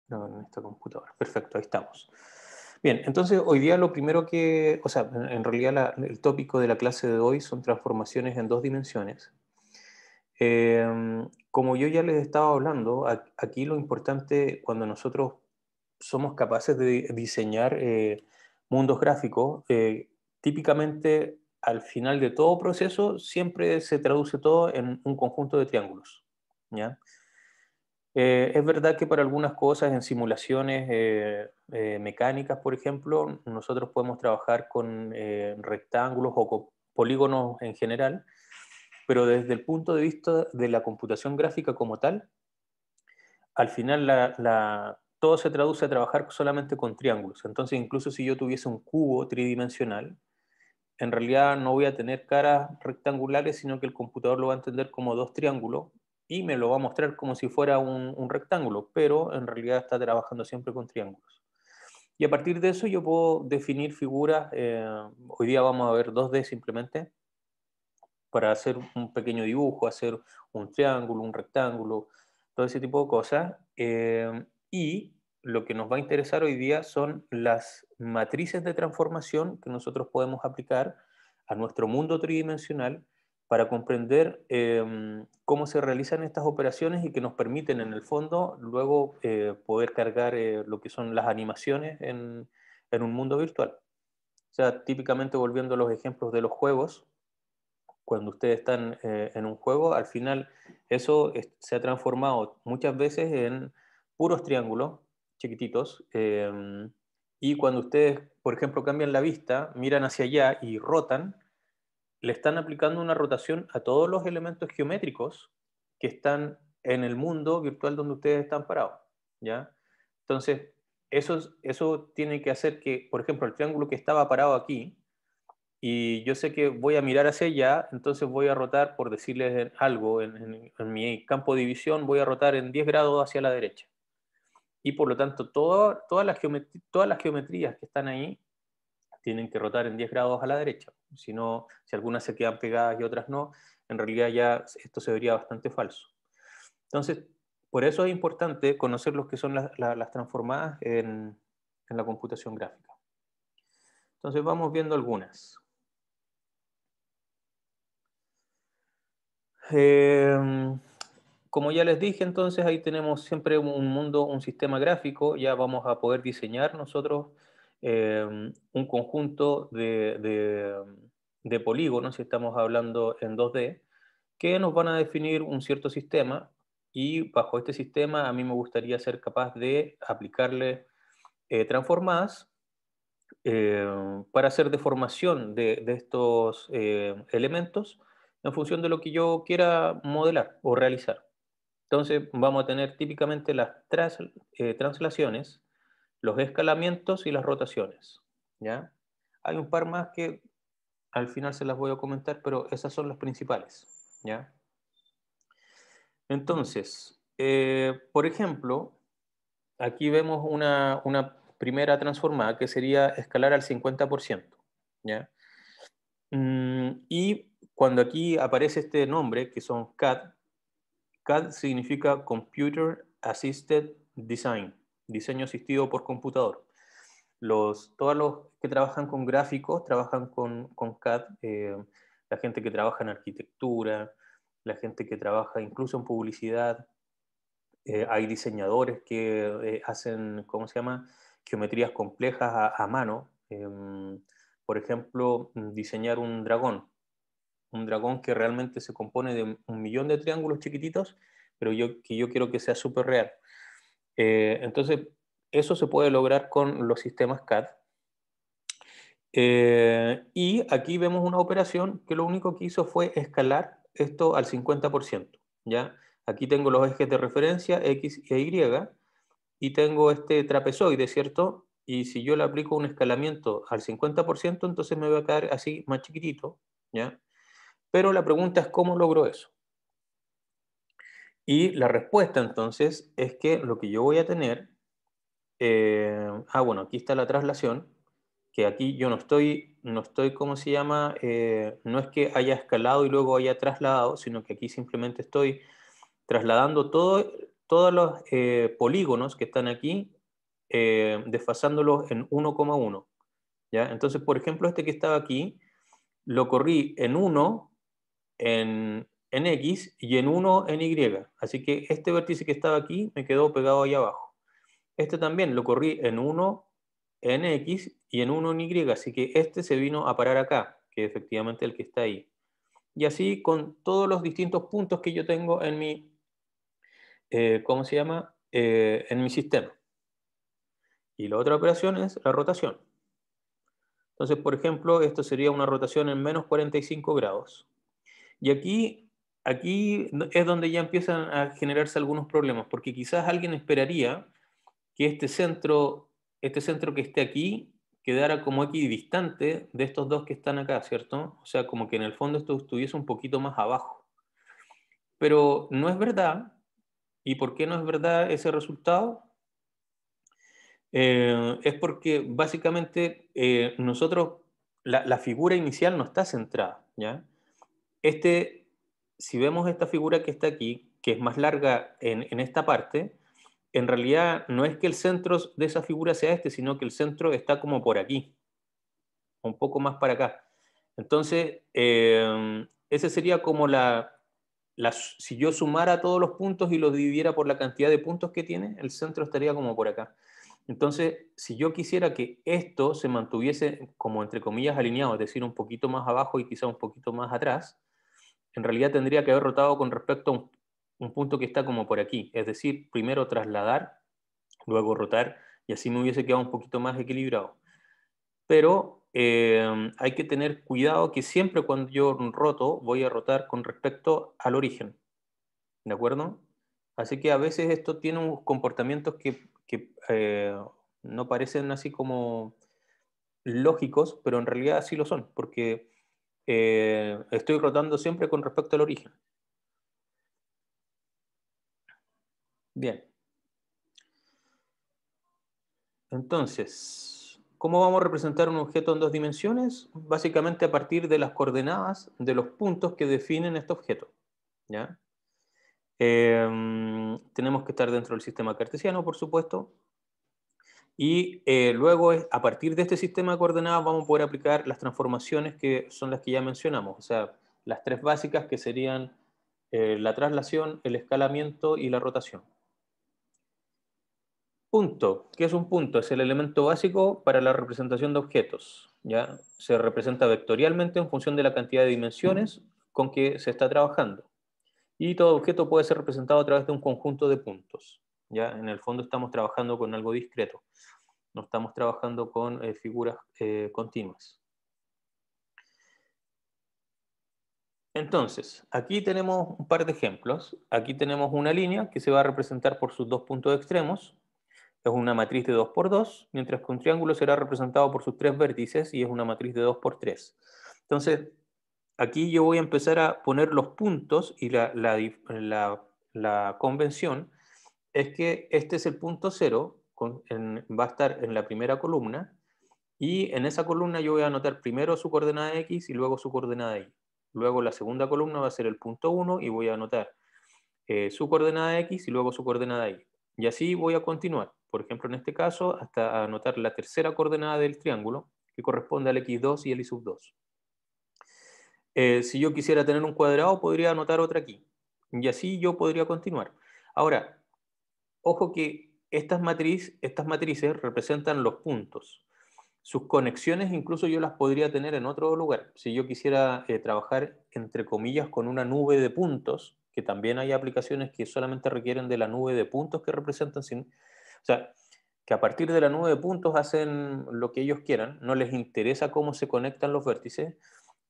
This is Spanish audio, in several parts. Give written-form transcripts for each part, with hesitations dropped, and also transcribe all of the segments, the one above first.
No, en esta computadora. Perfecto, ahí estamos. Bien, entonces hoy día lo primero que, o sea, en realidad el tópico de la clase de hoy son transformaciones en dos dimensiones. Como yo ya les estaba hablando, aquí lo importante cuando nosotros somos capaces de diseñar mundos gráficos, típicamente al final de todo proceso siempre se traduce todo en un conjunto de triángulos, ¿ya? Es verdad que para algunas cosas en simulaciones mecánicas, por ejemplo, nosotros podemos trabajar con rectángulos o con polígonos en general, pero desde el punto de vista de la computación gráfica como tal, al final todo se traduce a trabajar solamente con triángulos. Entonces, incluso si yo tuviese un cubo tridimensional, en realidad no voy a tener caras rectangulares, sino que el computador lo va a entender como dos triángulos y me lo va a mostrar como si fuera un rectángulo, pero en realidad está trabajando siempre con triángulos. Y a partir de eso yo puedo definir figuras, hoy día vamos a ver 2D simplemente, para hacer un pequeño dibujo, hacer un triángulo, un rectángulo, todo ese tipo de cosas. Y lo que nos va a interesar hoy día son las matrices de transformación que nosotros podemos aplicar a nuestro mundo tridimensional para comprender cómo se realizan estas operaciones y que nos permiten en el fondo luego poder cargar lo que son las animaciones en un mundo virtual. O sea, típicamente volviendo a los ejemplos de los juegos, cuando ustedes están en un juego, al final eso se ha transformado muchas veces en puros triángulos chiquititos. Y cuando ustedes, por ejemplo, cambian la vista, miran hacia allá y rotan, le están aplicando una rotación a todos los elementos geométricos que están en el mundo virtual donde ustedes están parados, ¿ya? Entonces, eso tiene que hacer que, por ejemplo, el triángulo que estaba parado aquí, y yo sé que voy a mirar hacia allá, entonces voy a rotar, por decirles algo, en mi campo de división voy a rotar en 10 grados hacia la derecha. Y por lo tanto, todas las geometrías que están ahí tienen que rotar en 10 grados a la derecha. Si no, si algunas se quedan pegadas y otras no, en realidad ya esto se vería bastante falso. Entonces, por eso es importante conocer lo que son las transformadas en la computación gráfica. Entonces, vamos viendo algunas. Eh, Como ya les dije, entonces ahí tenemos siempre un mundo, un sistema gráfico, ya vamos a poder diseñar nosotros un conjunto de polígonos, si estamos hablando en 2D, que nos van a definir un cierto sistema y bajo este sistema a mí me gustaría ser capaz de aplicarle transformadas para hacer deformación de estos elementos en función de lo que yo quiera modelar o realizar. Entonces vamos a tener típicamente las translaciones, los escalamientos y las rotaciones, ¿ya? Hay un par más que al final se las voy a comentar, pero esas son las principales, ¿ya? Entonces, por ejemplo, aquí vemos una primera transformada que sería escalar al 50%, ¿ya? Y cuando aquí aparece este nombre, que son CAD, CAD significa Computer Assisted Design, diseño asistido por computador. Todos los que trabajan con gráficos trabajan con CAD, la gente que trabaja en arquitectura, la gente que trabaja incluso en publicidad, hay diseñadores que hacen, ¿cómo se llama? Geometrías complejas a mano. Por ejemplo, diseñar un dragón que realmente se compone de un millón de triángulos chiquititos, pero que yo quiero que sea súper real. Entonces, eso se puede lograr con los sistemas CAD. Y aquí vemos una operación que lo único que hizo fue escalar esto al 50%, ¿ya? Aquí tengo los ejes de referencia X e Y y tengo este trapezoide, ¿cierto? Y si yo le aplico un escalamiento al 50%, entonces me va a quedar así más chiquitito, ¿ya? Pero la pregunta es cómo logro eso. Y la respuesta entonces es que lo que yo voy a tener, bueno, aquí está la traslación, que aquí yo no estoy, ¿cómo se llama? No es que haya escalado y luego haya trasladado, sino que aquí simplemente estoy trasladando todo, todos los polígonos que están aquí, desfasándolos en 1,1. ¿Ya? Entonces, por ejemplo, este que estaba aquí, lo corrí en 1 en X y en 1 en Y. Así que este vértice que estaba aquí me quedó pegado ahí abajo. Este también lo corrí en 1 en X y en 1 en Y. Así que este se vino a parar acá, que es efectivamente el que está ahí. Y así con todos los distintos puntos que yo tengo en mi, ¿cómo se llama? En mi sistema. Y la otra operación es la rotación. Entonces, por ejemplo, esto sería una rotación en menos 45 grados. Y aquí es donde ya empiezan a generarse algunos problemas, porque quizás alguien esperaría que este centro que esté aquí quedara como equidistante de estos dos que están acá, ¿cierto? O sea, como que en el fondo esto estuviese un poquito más abajo. Pero no es verdad. ¿Y por qué no es verdad ese resultado? Es porque básicamente nosotros, la figura inicial no está centrada, ¿ya? Este, si vemos esta figura que está aquí, que es más larga en esta parte, en realidad no es que el centro de esa figura sea este, sino que el centro está como por aquí, un poco más para acá. Entonces, ese sería como si yo sumara todos los puntos y los dividiera por la cantidad de puntos que tiene, el centro estaría como por acá. Entonces, si yo quisiera que esto se mantuviese como entre comillas alineado, es decir, un poquito más abajo y quizá un poquito más atrás, en realidad tendría que haber rotado con respecto a un punto que está como por aquí. Es decir, primero trasladar, luego rotar, y así me hubiese quedado un poquito más equilibrado. Pero hay que tener cuidado que siempre cuando yo roto, voy a rotar con respecto al origen. ¿De acuerdo? Así que a veces esto tiene unos comportamientos que no parecen así como lógicos, pero en realidad sí lo son, porque estoy rotando siempre con respecto al origen. Bien. Entonces, ¿cómo vamos a representar un objeto en dos dimensiones? Básicamente a partir de las coordenadas de los puntos que definen este objeto. ¿Ya? Tenemos que estar dentro del sistema cartesiano, por supuesto. Y luego, a partir de este sistema de coordenadas, vamos a poder aplicar las transformaciones que son las que ya mencionamos. O sea, las tres básicas que serían la traslación, el escalamiento y la rotación. Punto. ¿Qué es un punto? Es el elemento básico para la representación de objetos. ¿Ya? Se representa vectorialmente en función de la cantidad de dimensiones con que se está trabajando. Y todo objeto puede ser representado a través de un conjunto de puntos. ¿Ya? En el fondo estamos trabajando con algo discreto. No estamos trabajando con figuras continuas. Entonces, aquí tenemos un par de ejemplos. Aquí tenemos una línea que se va a representar por sus dos puntos extremos. Es una matriz de 2 por 2, mientras que un triángulo será representado por sus tres vértices y es una matriz de 2 por 3. Entonces, aquí yo voy a empezar a poner los puntos y la convención es que este es el punto 0, va a estar en la primera columna y en esa columna yo voy a anotar primero su coordenada X y luego su coordenada Y. Luego la segunda columna va a ser el punto 1 y voy a anotar su coordenada X y luego su coordenada Y. Y así voy a continuar. Por ejemplo, en este caso, hasta anotar la tercera coordenada del triángulo, que corresponde al X2 y el Y sub 2. Si yo quisiera tener un cuadrado, podría anotar otra aquí. Y así yo podría continuar. Ahora, ojo que estas matrices representan los puntos. Sus conexiones incluso yo las podría tener en otro lugar. Si yo quisiera trabajar, entre comillas, con una nube de puntos, que también hay aplicaciones que solamente requieren de la nube de puntos que representan, o sea, que a partir de la nube de puntos hacen lo que ellos quieran, no les interesa cómo se conectan los vértices.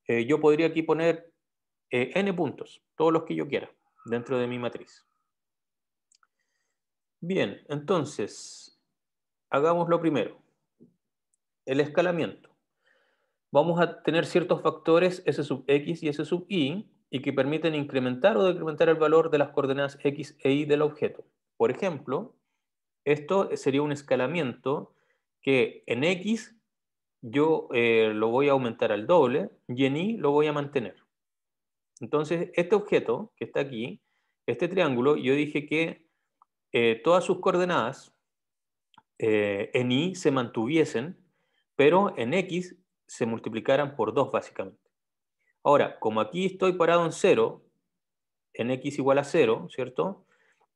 Yo podría aquí poner n puntos, todos los que yo quiera, dentro de mi matriz. Bien, entonces, hagamos lo primero, el escalamiento. Vamos a tener ciertos factores S sub X y S sub Y que permiten incrementar o decrementar el valor de las coordenadas X e Y del objeto. Por ejemplo, esto sería un escalamiento que en X yo lo voy a aumentar al doble y en Y lo voy a mantener. Entonces, este objeto que está aquí, este triángulo, yo dije que todas sus coordenadas en Y se mantuviesen, pero en X se multiplicaran por 2 básicamente. Ahora, como aquí estoy parado en 0, en X igual a 0, ¿cierto?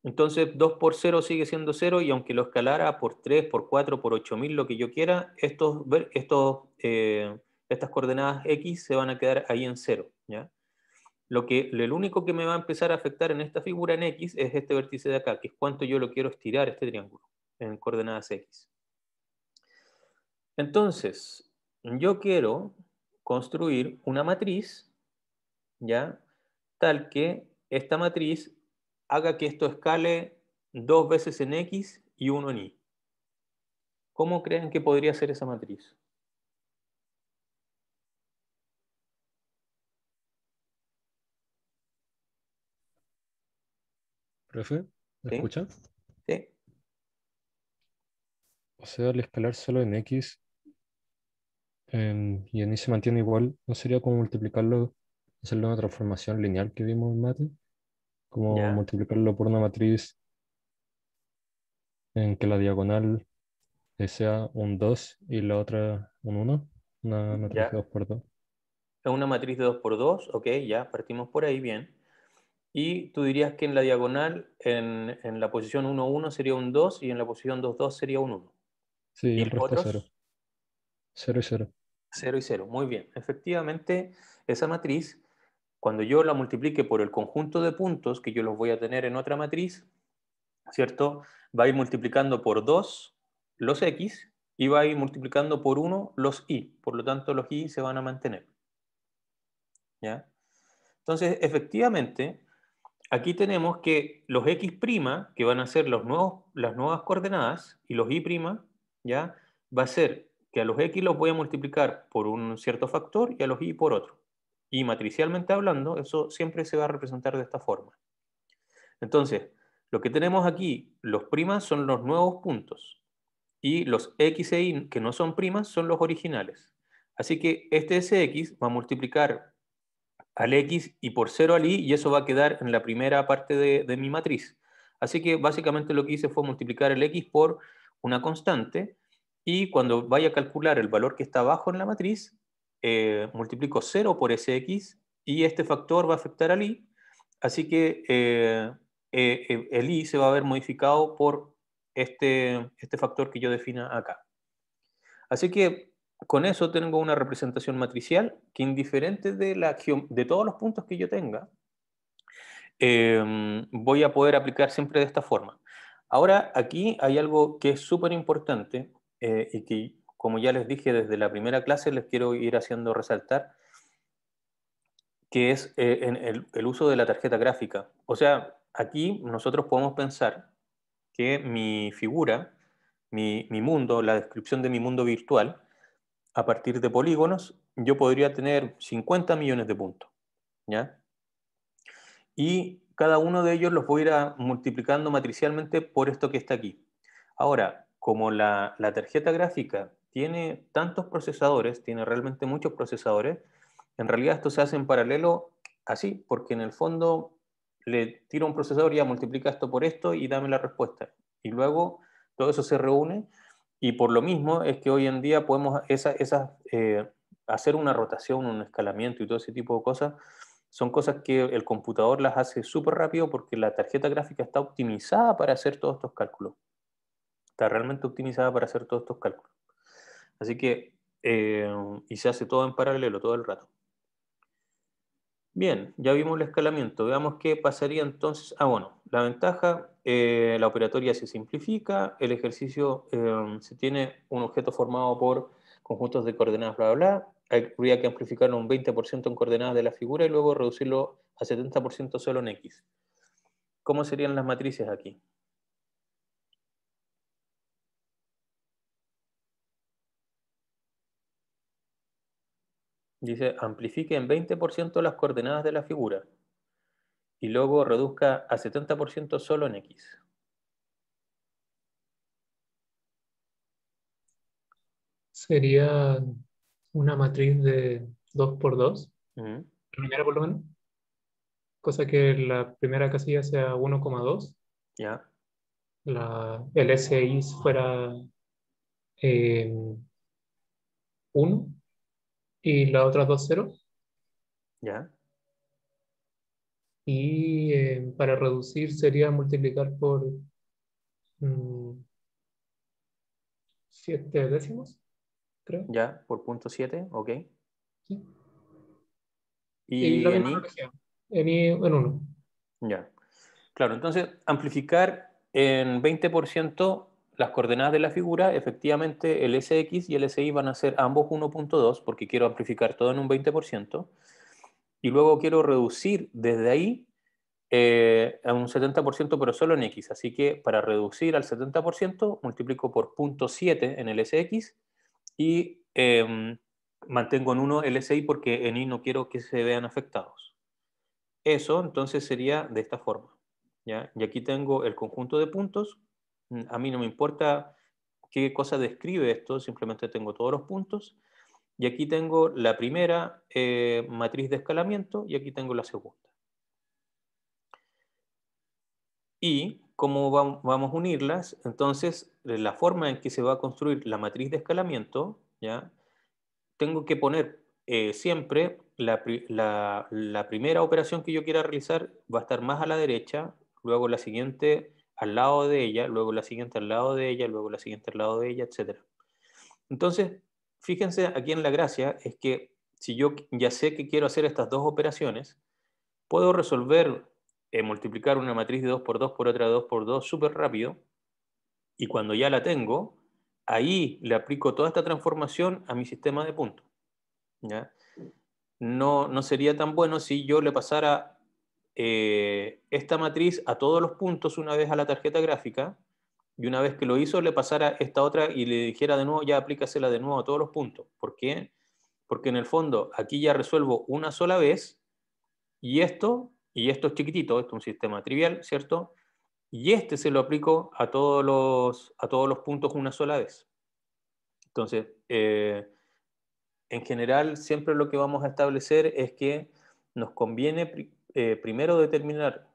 Entonces 2 por 0 sigue siendo 0 y aunque lo escalara por 3, por 4, por 8000, lo que yo quiera, estas coordenadas X se van a quedar ahí en 0, ¿ya? El único que me va a empezar a afectar en esta figura en X es este vértice de acá, que es cuánto yo lo quiero estirar este triángulo en coordenadas X. Entonces, yo quiero construir una matriz, ¿ya? Tal que esta matriz haga que esto escale 2 veces en X y 1 en Y. ¿Cómo creen que podría ser esa matriz? Profe, ¿me ¿Sí? escucha? ¿Sí? O sea, al escalar solo en X y en Y se mantiene igual, ¿no sería como multiplicarlo, hacerle una transformación lineal que vimos en mate? Como ¿Ya? multiplicarlo por una matriz en que la diagonal sea un 2 y la otra un uno, una matriz de ¿Ya? 2 por 2. Es una matriz de 2 por 2, ok, ya, partimos por ahí, bien. Y tú dirías que en la diagonal, en la posición 1, 1 sería un 2 y en la posición 2, 2 sería un 1. Sí, y ¿Y el los resto cero. otros? Cero y cero. 0 y 0. Muy bien. Efectivamente, esa matriz, cuando yo la multiplique por el conjunto de puntos que yo los voy a tener en otra matriz, ¿cierto? Va a ir multiplicando por 2 los X y va a ir multiplicando por 1 los Y. Por lo tanto, los Y se van a mantener. ¿Ya? Entonces, efectivamente, aquí tenemos que los X', que van a ser las nuevas coordenadas, y los Y', ¿ya? Va a ser que a los X los voy a multiplicar por un cierto factor y a los Y por otro. Y matricialmente hablando, eso siempre se va a representar de esta forma. Entonces, lo que tenemos aquí, los primas son los nuevos puntos y los X e Y que no son primas son los originales. Así que este SX va a multiplicar al X y por 0 al Y y eso va a quedar en la primera parte de mi matriz. Así que básicamente lo que hice fue multiplicar el X por una constante y cuando vaya a calcular el valor que está abajo en la matriz, multiplico 0 por ese X y este factor va a afectar al Y. Así que el Y se va a ver modificado por este factor que yo defina acá. Así que con eso tengo una representación matricial que indiferente de todos los puntos que yo tenga, voy a poder aplicar siempre de esta forma. Ahora, aquí hay algo que es súper importante y que, como ya les dije desde la primera clase, les quiero ir haciendo resaltar, que es en el uso de la tarjeta gráfica. O sea, aquí nosotros podemos pensar que mi figura, mi mundo, la descripción de mi mundo virtual, a partir de polígonos, yo podría tener 50 millones de puntos, ¿ya? Y cada uno de ellos los voy a ir multiplicando matricialmente por esto que está aquí. Ahora, como la tarjeta gráfica tiene tantos procesadores, tiene realmente muchos procesadores, en realidad esto se hace en paralelo así, porque en el fondo le tiro un procesador y ya multiplica esto por esto y dame la respuesta. Y luego todo eso se reúne y por lo mismo es que hoy en día podemos hacer una rotación, un escalamiento y todo ese tipo de cosas. Son cosas que el computador las hace súper rápido porque la tarjeta gráfica está optimizada para hacer todos estos cálculos. Está realmente optimizada para hacer todos estos cálculos. Así que, y se hace todo en paralelo, todo el rato. Bien, ya vimos el escalamiento. Veamos qué pasaría entonces. Ah, bueno, la ventaja, la operatoria se simplifica, el ejercicio se tiene un objeto formado por conjuntos de coordenadas, bla, bla, bla. Habría que amplificarlo un 20% en coordenadas de la figura y luego reducirlo a 70% solo en X. ¿Cómo serían las matrices aquí? Dice, amplifique en 20% las coordenadas de la figura y luego reduzca a 70% solo en X. Sería una matriz de 2 por 2, Ujú. primera por lo menos, cosa que la primera casilla sea 1,2 ¿Ya? el SI fuera 1 y las otras dos ceros. ¿Ya? Y para reducir sería multiplicar por 7 décimos, creo. ¿Ya? Por punto 7, ok. Sí. Y la ¿Y en misma i? analogía, en I en 1. Ya. Claro, entonces amplificar en 20% las coordenadas de la figura, efectivamente el SX y el SI van a ser ambos 1.2 porque quiero amplificar todo en un 20%, y luego quiero reducir desde ahí a un 70% pero solo en X, así que para reducir al 70% multiplico por 0.7 en el SX y mantengo en 1 el SI porque en Y no quiero que se vean afectados. Eso entonces sería de esta forma, ¿ya? Y aquí tengo el conjunto de puntos. A mí no me importa qué cosa describe esto, simplemente tengo todos los puntos. Y aquí tengo la primera matriz de escalamiento y aquí tengo la segunda. Y cómo vamos a unirlas, entonces la forma en que se va a construir la matriz de escalamiento, ¿ya? Tengo que poner siempre la primera operación que yo quiera realizar va a estar más a la derecha, luego la siguiente al lado de ella, luego la siguiente al lado de ella, luego la siguiente al lado de ella, etc. Entonces, fíjense aquí en la gracia, es que si yo ya sé que quiero hacer estas dos operaciones, puedo resolver, multiplicar una matriz de 2 por 2 por otra de 2 por 2 súper rápido, y cuando ya la tengo, ahí le aplico toda esta transformación a mi sistema de puntos. ¿Ya? No sería tan bueno si yo le pasara esta matriz a todos los puntos una vez a la tarjeta gráfica, y una vez que lo hizo le pasara esta otra y le dijera de nuevo, ya aplícasela de nuevo a todos los puntos. ¿Por qué? Porque en el fondo aquí ya resuelvo una sola vez y esto es chiquitito, esto es un sistema trivial, ¿cierto? Y este se lo aplico a a todos los puntos una sola vez. Entonces, en general, siempre lo que vamos a establecer es que nos conviene primero determinar,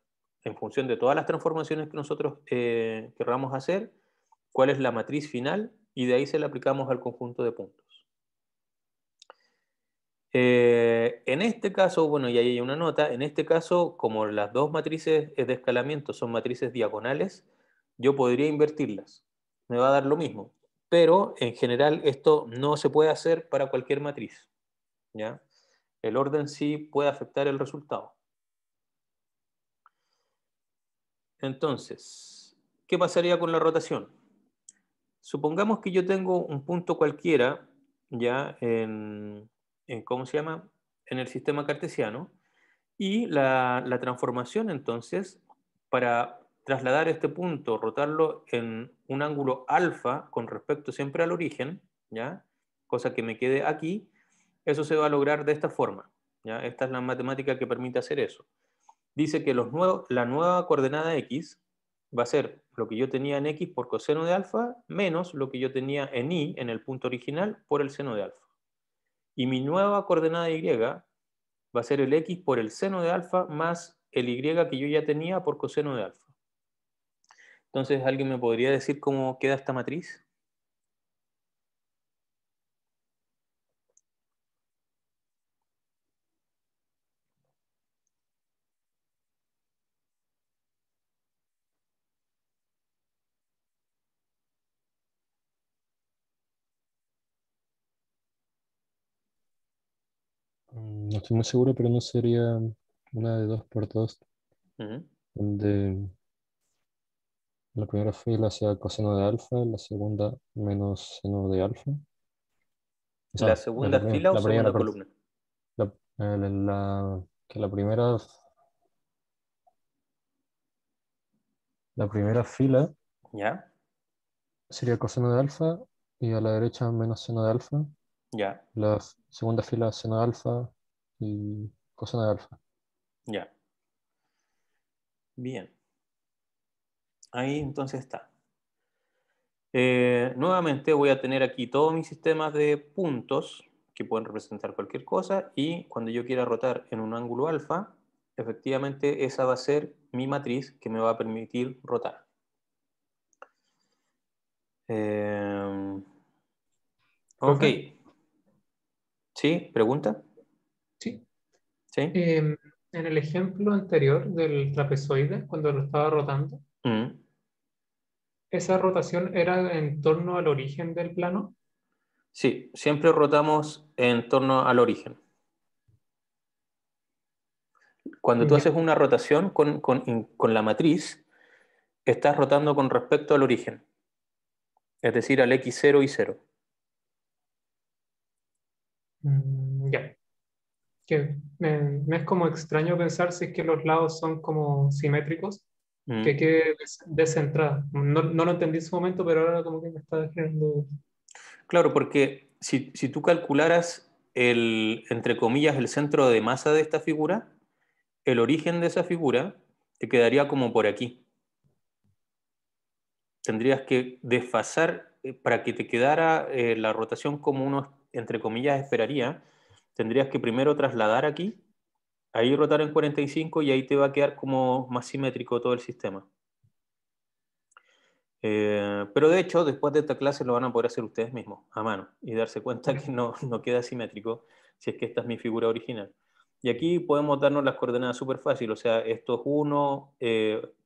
en función de todas las transformaciones que nosotros querramos hacer, cuál es la matriz final y de ahí se la aplicamos al conjunto de puntos. En este caso, bueno, y ahí hay una nota, en este caso, como las dos matrices de escalamiento son matrices diagonales, yo podría invertirlas. Me va a dar lo mismo. Pero en general esto no se puede hacer para cualquier matriz, ¿ya? El orden sí puede afectar el resultado. Entonces, ¿qué pasaría con la rotación? Supongamos que yo tengo un punto cualquiera, ya ¿cómo se llama? En el sistema cartesiano, y la transformación entonces, para trasladar este punto, rotarlo en un ángulo alfa con respecto siempre al origen, ¿ya? Cosa que me quede aquí, eso se va a lograr de esta forma, ¿ya? Esta es la matemática que permite hacer eso. Dice que la nueva coordenada x va a ser lo que yo tenía en x por coseno de alfa menos lo que yo tenía en y en el punto original por el seno de alfa. Y mi nueva coordenada y va a ser el x por el seno de alfa más el y que yo ya tenía por coseno de alfa. Entonces, ¿alguien me podría decir cómo queda esta matriz? No estoy muy seguro, pero no sería una de 2 por 2, donde la primera fila sea coseno de alfa, la segunda menos seno de alfa. O ¿La sea, segunda fila o la primera segunda parte. columna? Que la primera fila ¿Ya? sería coseno de alfa y a la derecha menos seno de alfa. ¿Ya? La segunda fila seno de alfa y coseno de alfa. ¿Ya? Bien. Ahí entonces está. Nuevamente voy a tener aquí todos mis sistemas de puntos que pueden representar cualquier cosa y cuando yo quiera rotar en un ángulo alfa, efectivamente esa va a ser mi matriz que me va a permitir rotar. Ok. ¿Sí? ¿Pregunta? Sí. ¿Sí? En el ejemplo anterior del trapezoide, cuando lo estaba rotando, Mm. ¿esa rotación era en torno al origen del plano? Sí, siempre rotamos en torno al origen. Cuando tú Ya. haces una rotación con la matriz, estás rotando con respecto al origen, es decir, al x0 y 0. Ya. Que me es como extraño pensar si es que los lados son como simétricos, que Mm. quede descentrada. No, no lo entendí en su momento, pero ahora como que me está generando... Claro, porque si tú calcularas entre comillas, el centro de masa de esta figura, el origen de esa figura te quedaría como por aquí. Tendrías que desfasar, para que te quedara la rotación como uno, entre comillas, esperaría, tendrías que primero trasladar aquí, ahí rotar en 45 y ahí te va a quedar como más simétrico todo el sistema. Pero de hecho, después de esta clase lo van a poder hacer ustedes mismos, a mano, y darse cuenta que no queda simétrico si es que esta es mi figura original. Y aquí podemos darnos las coordenadas súper fácil, o sea, esto es 1,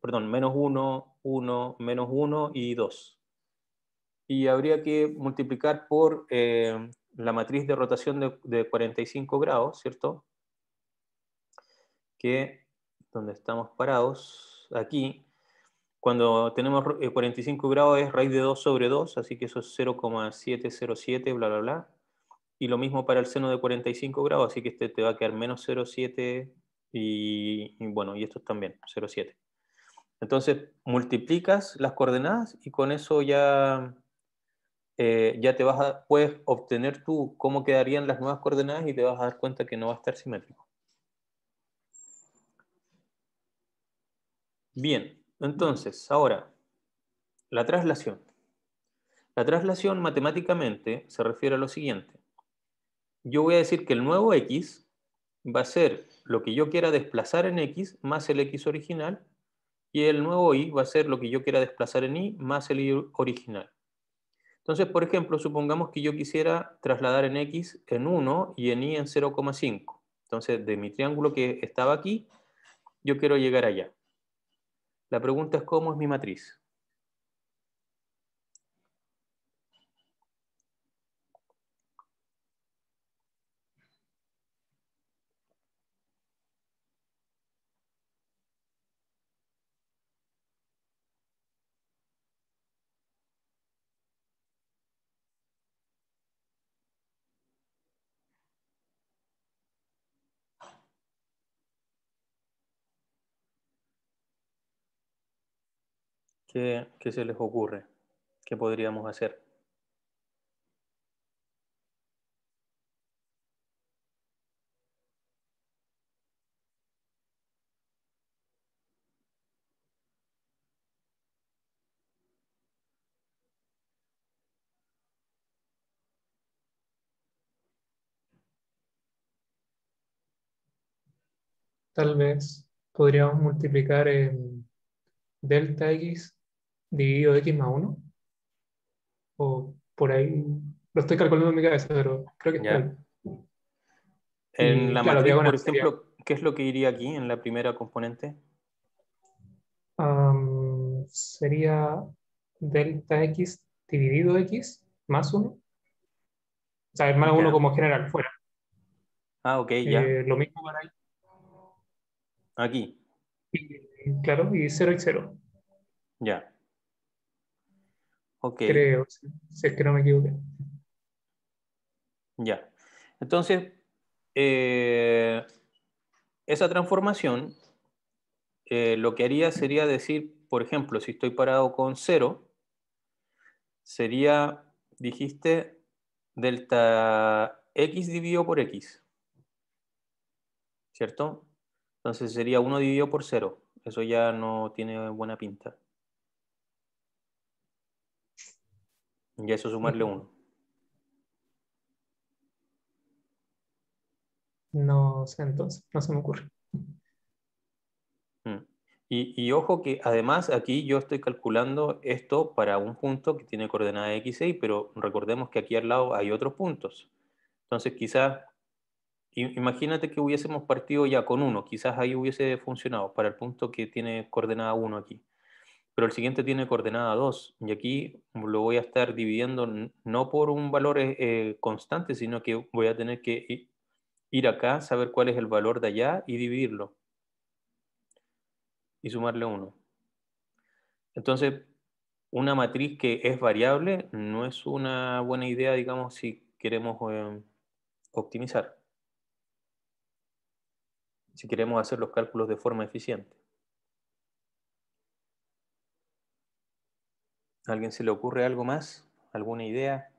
perdón, menos 1, 1, menos 1 y 2. Y habría que multiplicar por la matriz de rotación de 45 grados, ¿cierto? Que donde estamos parados, aquí, cuando tenemos 45 grados es raíz de 2 sobre 2, así que eso es 0,707, bla, bla, bla. Y lo mismo para el seno de 45 grados, así que este te va a quedar menos 0,7 y bueno, y estos también, 0,7. Entonces, multiplicas las coordenadas y con eso ya puedes obtener tú cómo quedarían las nuevas coordenadas y te vas a dar cuenta que no va a estar simétrico. Bien, entonces, ahora, la traslación. La traslación matemáticamente se refiere a lo siguiente. Yo voy a decir que el nuevo x va a ser lo que yo quiera desplazar en x más el x original y el nuevo y va a ser lo que yo quiera desplazar en y más el y original. Entonces, por ejemplo, supongamos que yo quisiera trasladar en x en 1 y en y en 0,5. Entonces, de mi triángulo que estaba aquí, yo quiero llegar allá. La pregunta es cómo es mi matriz. ¿Qué se les ocurre? ¿Qué podríamos hacer? Tal vez podríamos multiplicar en delta x dividido x más uno, o por ahí, lo estoy calculando en mi cabeza, pero creo que es por ahí. ¿Ya? En Y la claro, matriz, por diagonal sería, ejemplo, ¿qué es lo que iría aquí en la primera componente? sería delta x dividido x más uno, o sea, más uno Ya. como general, fuera. Ah, ok, ya. Lo mismo para ahí, Aquí. claro, y 0 y 0, Ya. Ok, creo, si es que no me equivoqué. ya. Entonces, eh, esa transformación, lo que haría sería decir, por ejemplo, si estoy parado con 0, sería, dijiste, delta x dividido por x, ¿cierto? Entonces sería 1 dividido por 0. Eso ya no tiene buena pinta. Y a eso sumarle 1. No sé entonces, no se me ocurre. Mm. Y ojo que además aquí yo estoy calculando esto para un punto que tiene coordenada x e y, pero recordemos que aquí al lado hay otros puntos. Entonces quizás, imagínate que hubiésemos partido ya con 1, quizás ahí hubiese funcionado para el punto que tiene coordenada 1 aquí. Pero el siguiente tiene coordenada 2, y aquí lo voy a estar dividiendo no por un valor constante, sino que voy a tener que ir acá, saber cuál es el valor de allá y dividirlo. Y sumarle 1. Entonces, una matriz que es variable no es una buena idea, digamos, si queremos optimizar, si queremos hacer los cálculos de forma eficiente. ¿A alguien se le ocurre algo más? ¿Alguna idea?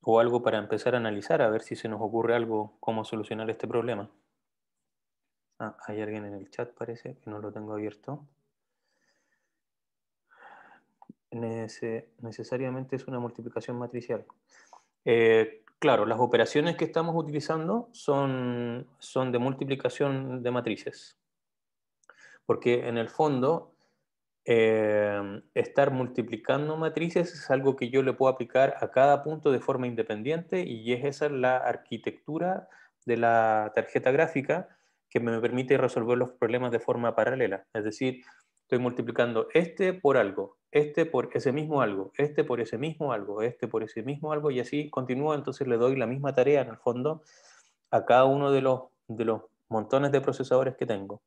O algo para empezar a analizar, a ver si se nos ocurre algo, cómo solucionar este problema. Ah, hay alguien en el chat, parece, que no lo tengo abierto. Necesariamente es una multiplicación matricial. Claro, las operaciones que estamos utilizando son de multiplicación de matrices. Porque en el fondo, estar multiplicando matrices es algo que yo le puedo aplicar a cada punto de forma independiente, y esa es la arquitectura de la tarjeta gráfica que me permite resolver los problemas de forma paralela. Es decir, estoy multiplicando este por algo, este por ese mismo algo, este por ese mismo algo, este por ese mismo algo, y así continúo. Entonces le doy la misma tarea en el fondo a cada uno de los montones de procesadores que tengo.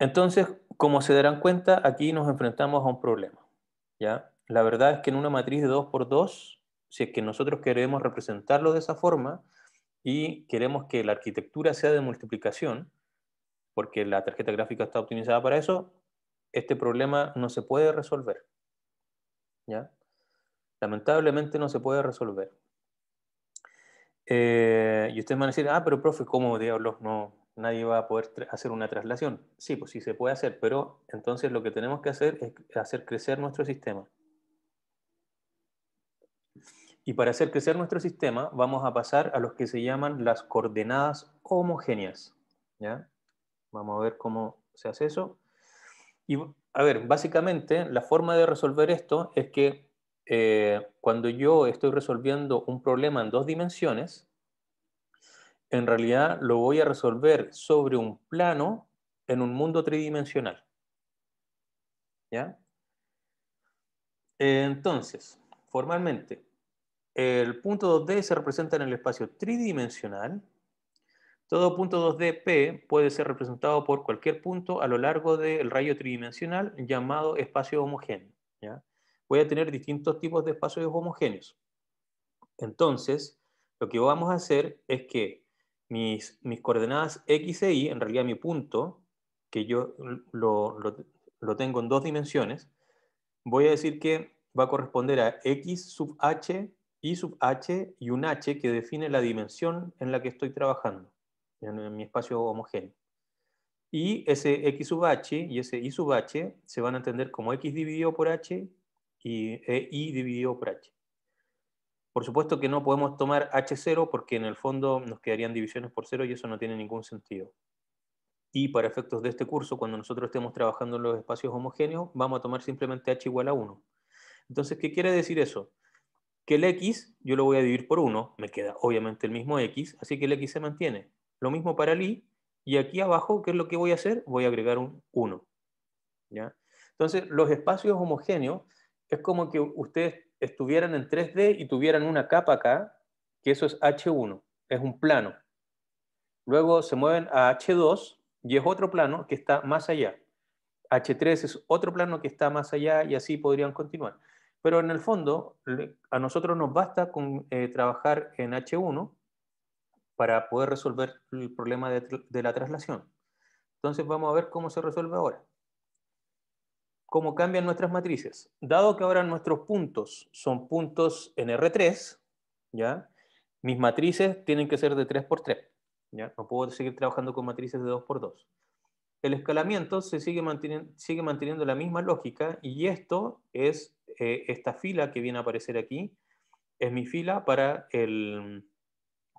Entonces, como se darán cuenta, aquí nos enfrentamos a un problema, ¿ya? La verdad es que en una matriz de 2×2, si es que nosotros queremos representarlo de esa forma y queremos que la arquitectura sea de multiplicación, porque la tarjeta gráfica está optimizada para eso, este problema no se puede resolver, ¿ya? Lamentablemente no se puede resolver. Y ustedes van a decir, pero profe, ¿cómo diablos no? Nadie va a poder hacer una traslación. Sí, pues sí se puede hacer, pero entonces lo que tenemos que hacer es hacer crecer nuestro sistema. Y para hacer crecer nuestro sistema vamos a pasar a los que se llaman las coordenadas homogéneas, ¿ya? Vamos a ver cómo se hace eso. Y a ver, básicamente la forma de resolver esto es que cuando yo estoy resolviendo un problema en 2 dimensiones, en realidad lo voy a resolver sobre un plano en un mundo tridimensional, ¿ya? Entonces, formalmente, el punto 2D se representa en el espacio tridimensional. Todo punto 2D P puede ser representado por cualquier punto a lo largo del rayo tridimensional llamado espacio homogéneo, ¿ya? Voy a tener distintos tipos de espacios homogéneos. Entonces, lo que vamos a hacer es que mis coordenadas x e y, en realidad mi punto, que yo lo tengo en 2 dimensiones, voy a decir que va a corresponder a x sub h, y sub h y un h que define la dimensión en la que estoy trabajando, en mi espacio homogéneo. Y ese x sub h y ese y sub h se van a entender como x dividido por h y y dividido por h. Por supuesto que no podemos tomar H0 porque en el fondo nos quedarían divisiones por 0 y eso no tiene ningún sentido. Y para efectos de este curso, cuando nosotros estemos trabajando en los espacios homogéneos, vamos a tomar simplemente H igual a 1. Entonces, ¿qué quiere decir eso? Que el X yo lo voy a dividir por 1, me queda obviamente el mismo X, así que el X se mantiene. Lo mismo para el Y, y aquí abajo, ¿qué es lo que voy a hacer? Voy a agregar un 1. ¿Ya? Entonces, los espacios homogéneos es como que ustedes estuvieran en 3D y tuvieran una capa acá, que eso es H1, es un plano. Luego se mueven a H2 y es otro plano que está más allá. H3 es otro plano que está más allá, y así podrían continuar. Pero en el fondo, a nosotros nos basta con trabajar en H1 para poder resolver el problema de la traslación. Entonces vamos a ver cómo se resuelve ahora. Cómo cambian nuestras matrices. Dado que ahora nuestros puntos son puntos en R3, ¿ya? Mis matrices tienen que ser de 3×3, ¿ya? No puedo seguir trabajando con matrices de 2×2. el escalamiento sigue manteniendo la misma lógica, y esto es esta fila que viene a aparecer aquí, es mi fila para el,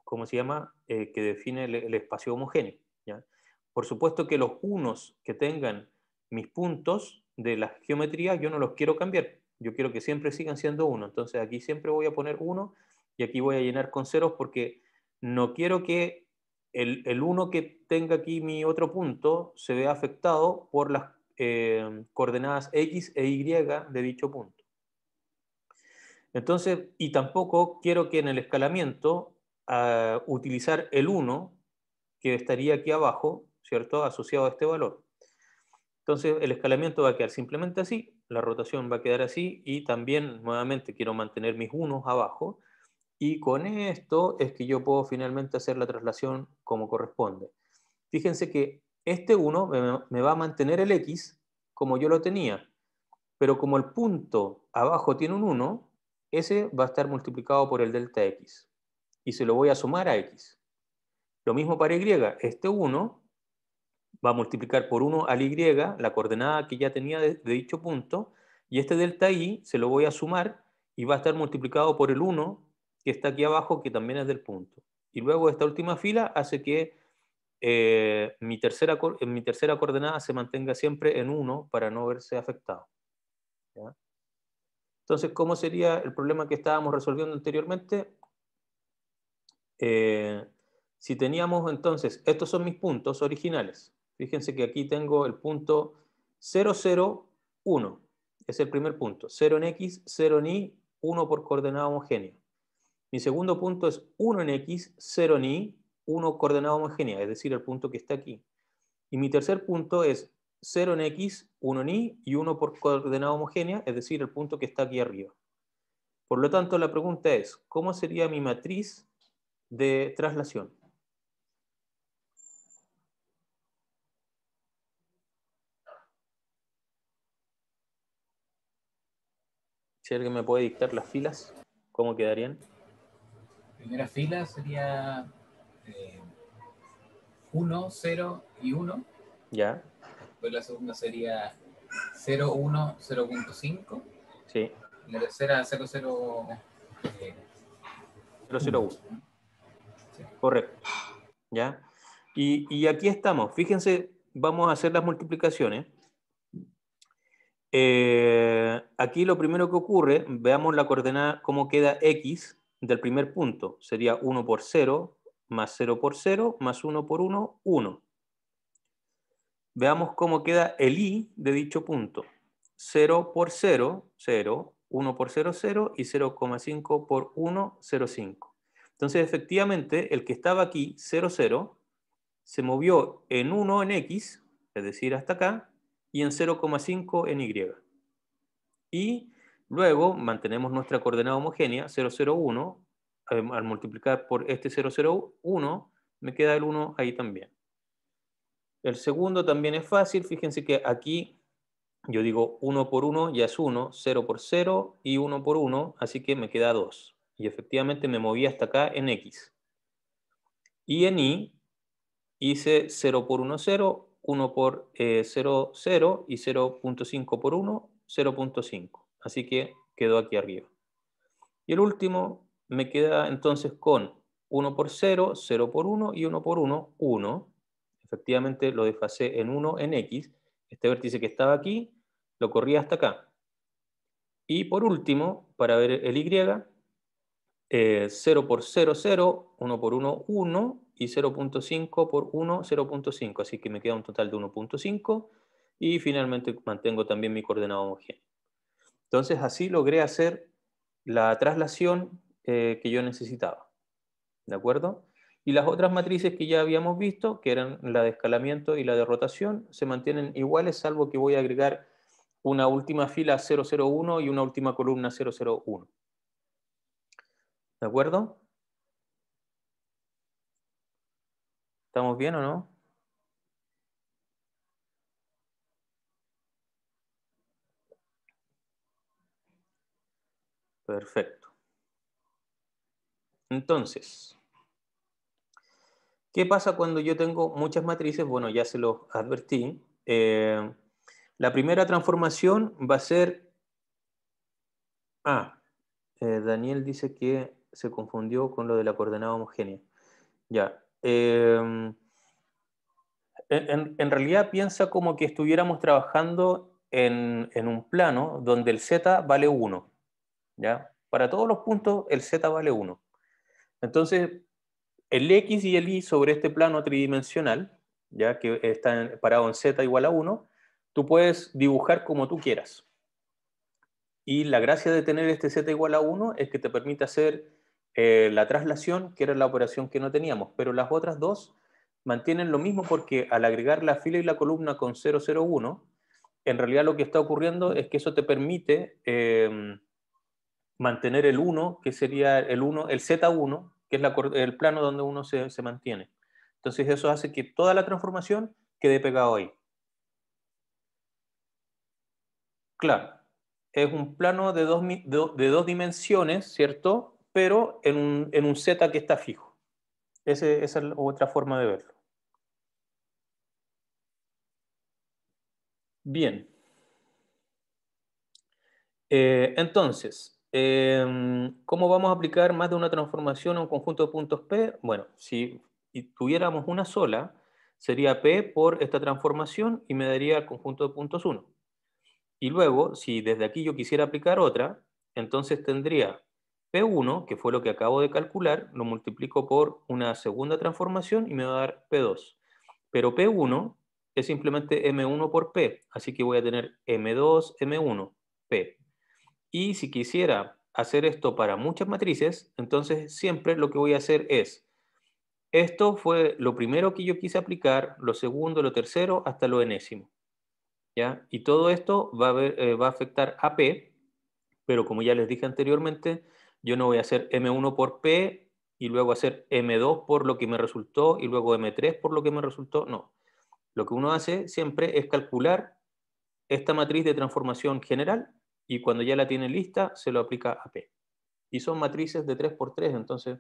¿cómo se llama? Que define el espacio homogéneo, ¿ya? Por supuesto que los unos que tengan mis puntos de la geometría, yo no los quiero cambiar. Yo quiero que siempre sigan siendo 1. Entonces aquí siempre voy a poner 1 y aquí voy a llenar con ceros porque no quiero que el 1 que tenga aquí mi otro punto se vea afectado por las coordenadas X e Y de dicho punto. Entonces, y tampoco quiero que en el escalamiento utilizar el 1 que estaría aquí abajo, ¿cierto? Asociado a este valor. Entonces el escalamiento va a quedar simplemente así, la rotación va a quedar así, y también nuevamente quiero mantener mis unos abajo, y con esto es que yo puedo finalmente hacer la traslación como corresponde. Fíjense que este 1 me va a mantener el X como yo lo tenía, pero como el punto abajo tiene un 1, ese va a estar multiplicado por el delta X, y se lo voy a sumar a X. Lo mismo para Y, este 1 va a multiplicar por 1 al Y, la coordenada que ya tenía de dicho punto, y este delta I se lo voy a sumar y va a estar multiplicado por el 1 que está aquí abajo, que también es del punto. Y luego esta última fila hace que mi tercera coordenada se mantenga siempre en 1 para no verse afectado, ¿ya? Entonces, ¿cómo sería el problema que estábamos resolviendo anteriormente? Si teníamos entonces, estos son mis puntos originales. Fíjense que aquí tengo el punto 0, 0, 1. Es el primer punto. 0 en X, 0 en Y, 1 por coordenada homogénea. Mi segundo punto es 1 en X, 0 en Y, 1 coordenada homogénea, es decir, el punto que está aquí. Y mi tercer punto es 0 en X, 1 en Y y 1 por coordenada homogénea, es decir, el punto que está aquí arriba. Por lo tanto, la pregunta es, ¿cómo sería mi matriz de traslación? Si alguien me puede dictar las filas, ¿cómo quedarían? Primera fila sería 1, 0 y 1. Ya. Después la segunda sería 0, 1, 0.5. Sí. Y la tercera 0, 0, 001. Sí. Correcto. ¿Ya? Y aquí estamos. Fíjense, vamos a hacer las multiplicaciones. Aquí lo primero que ocurre, veamos la coordenada, cómo queda X del primer punto. Sería 1 por 0, más 0 por 0, más 1 por 1, 1. Veamos cómo queda el Y de dicho punto. 0 por 0, 0, 1 por 0, 0 y 0,5 por 1, 0,5. Entonces, efectivamente, el que estaba aquí, 0, 0, se movió en 1 en X, es decir, hasta acá, y en 0,5 en Y. Y luego mantenemos nuestra coordenada homogénea, 0, 0, 1, al multiplicar por este 0, 0, 1, me queda el 1 ahí también. El segundo también es fácil, fíjense que aquí yo digo 1 por 1 ya es 1, 0 por 0 y 1 por 1, así que me queda 2. Y efectivamente me moví hasta acá en X. Y en Y hice 0 por 1, 0, 1 por 0, 0 y 0.5 por 1, 0.5. Así que quedó aquí arriba. Y el último me queda entonces con 1 por 0, 0 por 1 y 1 por 1, 1. Efectivamente lo desfasé en 1 en X. Este vértice que estaba aquí lo corrí hasta acá. Y por último, para ver el Y, 0 por 0, 0, 1 por 1, 1 y 0.5 por 1, 0.5. Así que me queda un total de 1.5 y finalmente mantengo también mi coordenada homogénea. Entonces así logré hacer la traslación que yo necesitaba. ¿De acuerdo? Y las otras matrices que ya habíamos visto, que eran la de escalamiento y la de rotación, se mantienen iguales, salvo que voy a agregar una última fila 001 y una última columna 001. ¿De acuerdo? ¿Estamos bien o no? Perfecto. Entonces, ¿Qué pasa cuando yo tengo muchas matrices? Bueno, ya se los advertí. La primera transformación va a ser... Daniel dice que se confundió con lo de la coordenada homogénea. Ya. En realidad piensa como que estuviéramos trabajando en un plano donde el z vale 1. ¿Ya? Para todos los puntos el z vale 1. Entonces, el x y el y sobre este plano tridimensional, ya que está parado en z igual a 1, tú puedes dibujar como tú quieras. Y la gracia de tener este z igual a 1 es que te permite hacer la traslación, que era la operación que no teníamos, pero las otras dos mantienen lo mismo porque al agregar la fila y la columna con 0, 0, 1, en realidad lo que está ocurriendo es que eso te permite mantener el 1, que sería el Z1, que es el plano donde uno se mantiene. Entonces eso hace que toda la transformación quede pegado ahí. Claro, es un plano de dos dimensiones, ¿cierto? Pero en un Z que está fijo. Esa es otra forma de verlo. Bien. Entonces, ¿cómo vamos a aplicar más de una transformación a un conjunto de puntos P? Bueno, si tuviéramos una sola, sería P por esta transformación y me daría el conjunto de puntos 1. Y luego, si desde aquí yo quisiera aplicar otra, entonces tendría P1, que fue lo que acabo de calcular, lo multiplico por una segunda transformación y me va a dar P2. Pero P1 es simplemente M1 por P, así que voy a tener M2, M1, P. Y si quisiera hacer esto para muchas matrices, entonces siempre lo que voy a hacer es, esto fue lo primero que yo quise aplicar, lo segundo, lo tercero, hasta lo enésimo. ¿Ya? Y todo esto va a afectar a P, pero como ya les dije anteriormente, yo no voy a hacer M1 por P y luego hacer M2 por lo que me resultó y luego M3 por lo que me resultó. No. Lo que uno hace siempre es calcular esta matriz de transformación general y cuando ya la tiene lista se lo aplica a P. Y son matrices de 3×3, entonces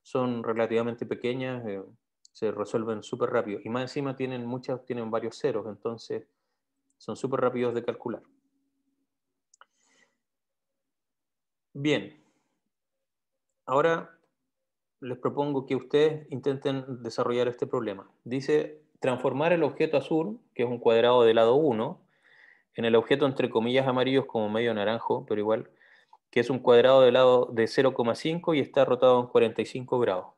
son relativamente pequeñas, se resuelven súper rápido. Y más encima tienen varios ceros, entonces son súper rápidos de calcular. Bien. Ahora les propongo que ustedes intenten desarrollar este problema. Dice, transformar el objeto azul, que es un cuadrado de lado 1, en el objeto entre comillas amarillos como medio naranjo, pero igual, que es un cuadrado de lado de 0,5 y está rotado en 45 grados.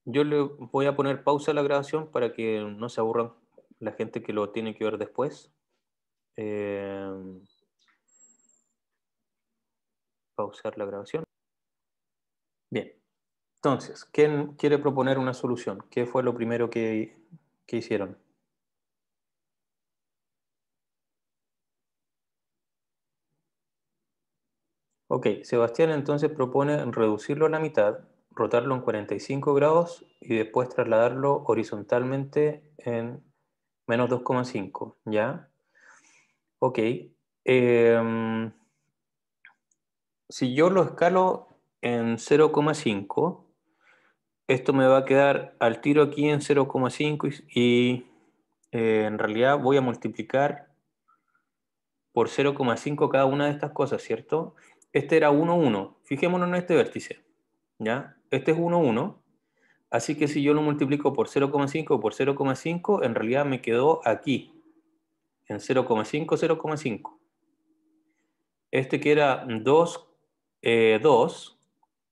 Yo le voy a poner pausa a la grabación para que no se aburran la gente que lo tiene que ver después. Pausar la grabación. Bien. Entonces, ¿quién quiere proponer una solución? ¿Qué fue lo primero que hicieron? Ok, Sebastián entonces propone reducirlo a la mitad, rotarlo en 45 grados y después trasladarlo horizontalmente en menos 2,5, ¿ya? Ok. Si yo lo escalo en 0,5, esto me va a quedar al tiro aquí en 0,5 y en realidad voy a multiplicar por 0,5 cada una de estas cosas, ¿cierto? Este era 1, 1. Fijémonos en este vértice, ¿ya? Este es 1, 1. Así que si yo lo multiplico por 0,5 por 0,5, en realidad me quedó aquí, en 0,5, 0,5. Este que era 2, 2,